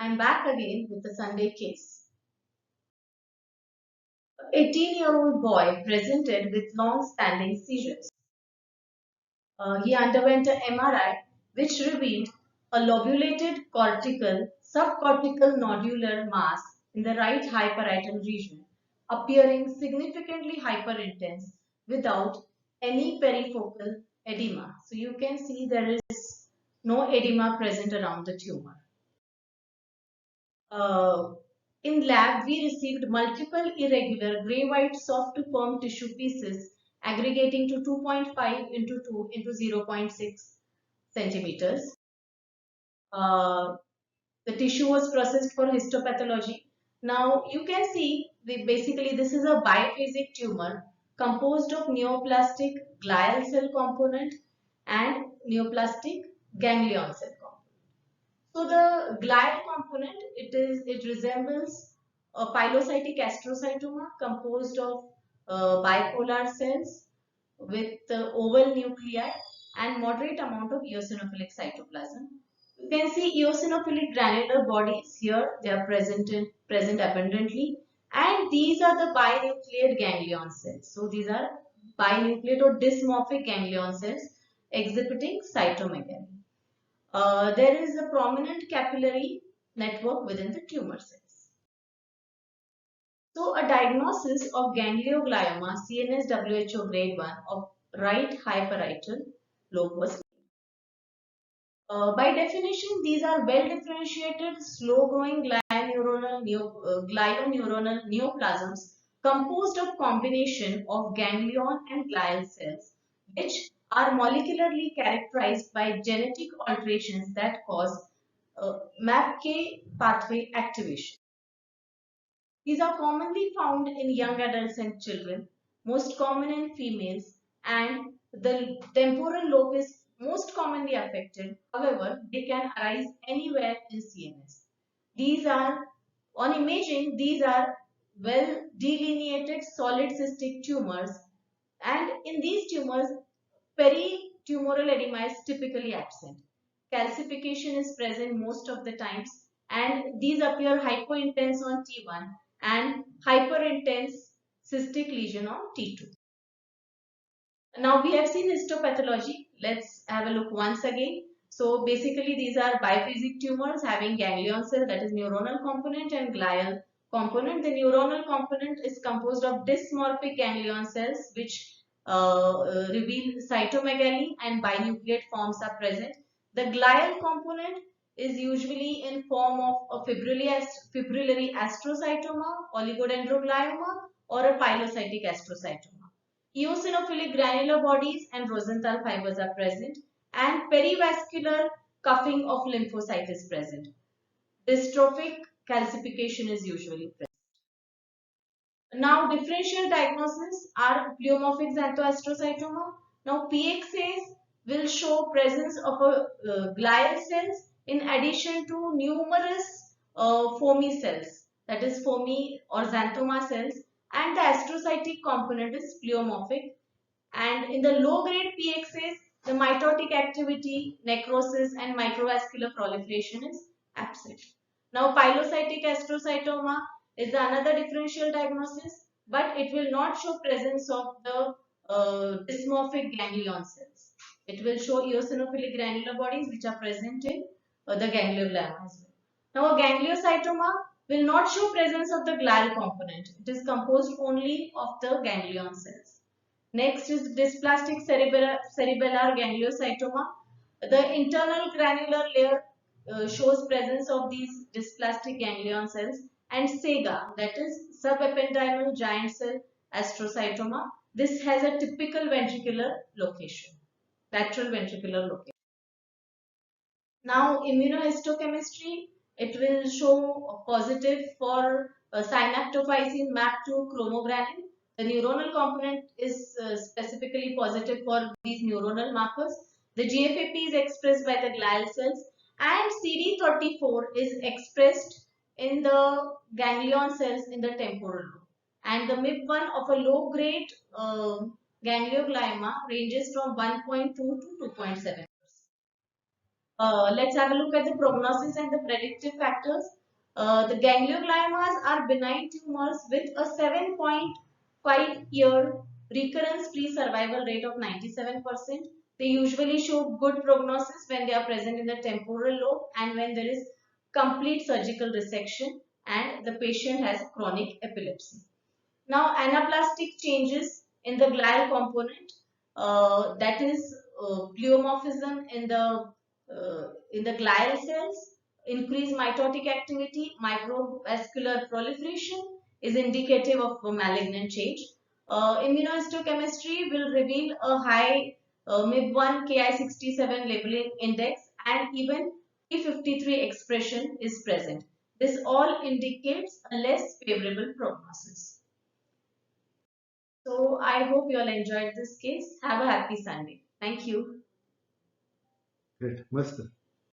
I'm back again with the Sunday case. An 18-year-old boy presented with long-standing seizures. He underwent an MRI which revealed a lobulated cortical subcortical nodular mass in the right hyparietal region, appearing significantly hyperintense without any perifocal edema. So you can see there is no edema present around the tumor. In lab, we received multiple irregular gray-white soft to firm tissue pieces aggregating to 2.5 into 2 into 0.6 centimeters. The tissue was processed for histopathology. Now you can see basically this is a biphasic tumor composed of neoplastic glial cell component and neoplastic ganglion cell component. So the glial component, it resembles a pilocytic astrocytoma composed of bipolar cells with oval nuclei and moderate amount of eosinophilic cytoplasm. You can see eosinophilic granular bodies here. They are present abundantly, and these are the binucleate ganglion cells. So these are binucleate or dysmorphic ganglion cells exhibiting cytomegaly. There is a prominent capillary network within the tumor cells. So a diagnosis of ganglioglioma CNS WHO grade 1 of right hyparietal lobe was by definition, these are well-differentiated, slow-growing glioneuronal neoplasms composed of combination of ganglion and glial cells, which are molecularly characterized by genetic alterations that cause MAPK pathway activation. These are commonly found in young adults and children, most common in females, and the temporal lobe is most commonly affected. However, they can arise anywhere in CNS. These are, on imaging, these are well delineated solid cystic tumors, and in these tumors, peritumoral edema is typically absent. Calcification is present most of the times, and these appear hypointense on T1 and hyperintense cystic lesion on T2. Now we have seen histopathology. Let's have a look once again. So basically these are biphasic tumors having ganglion cell, that is neuronal component, and glial component. The neuronal component is composed of dysmorphic ganglion cells which reveal cytomegaly, and binucleate forms are present. The glial component is usually in form of a fibrillary astrocytoma, oligodendroglioma, or a pilocytic astrocytoma. Eosinophilic granular bodies and Rosenthal fibers are present, and perivascular cuffing of lymphocyte is present. Dystrophic calcification is usually present. Now, differential diagnosis are pleomorphic xanthoastrocytoma. Now, PXAs will show presence of a glial cells in addition to numerous foamy cells, that is foamy or xanthoma cells, and the astrocytic component is pleomorphic. And in the low-grade PXAs, the mitotic activity, necrosis, and microvascular proliferation is absent. Now, pilocytic astrocytoma is another differential diagnosis, but it will not show presence of the dysmorphic ganglion cells. It will show eosinophilic granular bodies which are present in the ganglioglioma as well. Now, a gangliocytoma will not show presence of the glial component. It is composed only of the ganglion cells. Next is dysplastic cerebellar gangliocytoma. The internal granular layer shows presence of these dysplastic ganglion cells, and SEGA, that is subependymal giant cell astrocytoma. This has a typical ventricular location, lateral ventricular location. Now, immunohistochemistry, it will show positive for synaptophysin MAP2 chromogranin. The neuronal component is specifically positive for these neuronal markers. The GFAP is expressed by the glial cells, and CD34 is expressed in the ganglion cells in the temporal lobe. And the MIP1 of a low-grade ganglioglioma ranges from 1.2 to 2.7%. Let's have a look at the prognosis and the predictive factors. The gangliogliomas are benign tumors with a 7.5-year recurrence-free survival rate of 97%. They usually show good prognosis when they are present in the temporal lobe and when there is complete surgical resection and the patient has chronic epilepsy. Now, anaplastic changes in the glial component, that is pleomorphism in the glial cells, increased mitotic activity, microvascular proliferation is indicative of a malignant change. Immunohistochemistry will reveal a high MIB1 Ki67 labeling index and even P53 expression is present. This all indicates a less favorable prognosis. So I hope you all enjoyed this case. Have a happy Sunday. Thank you. Great. Must.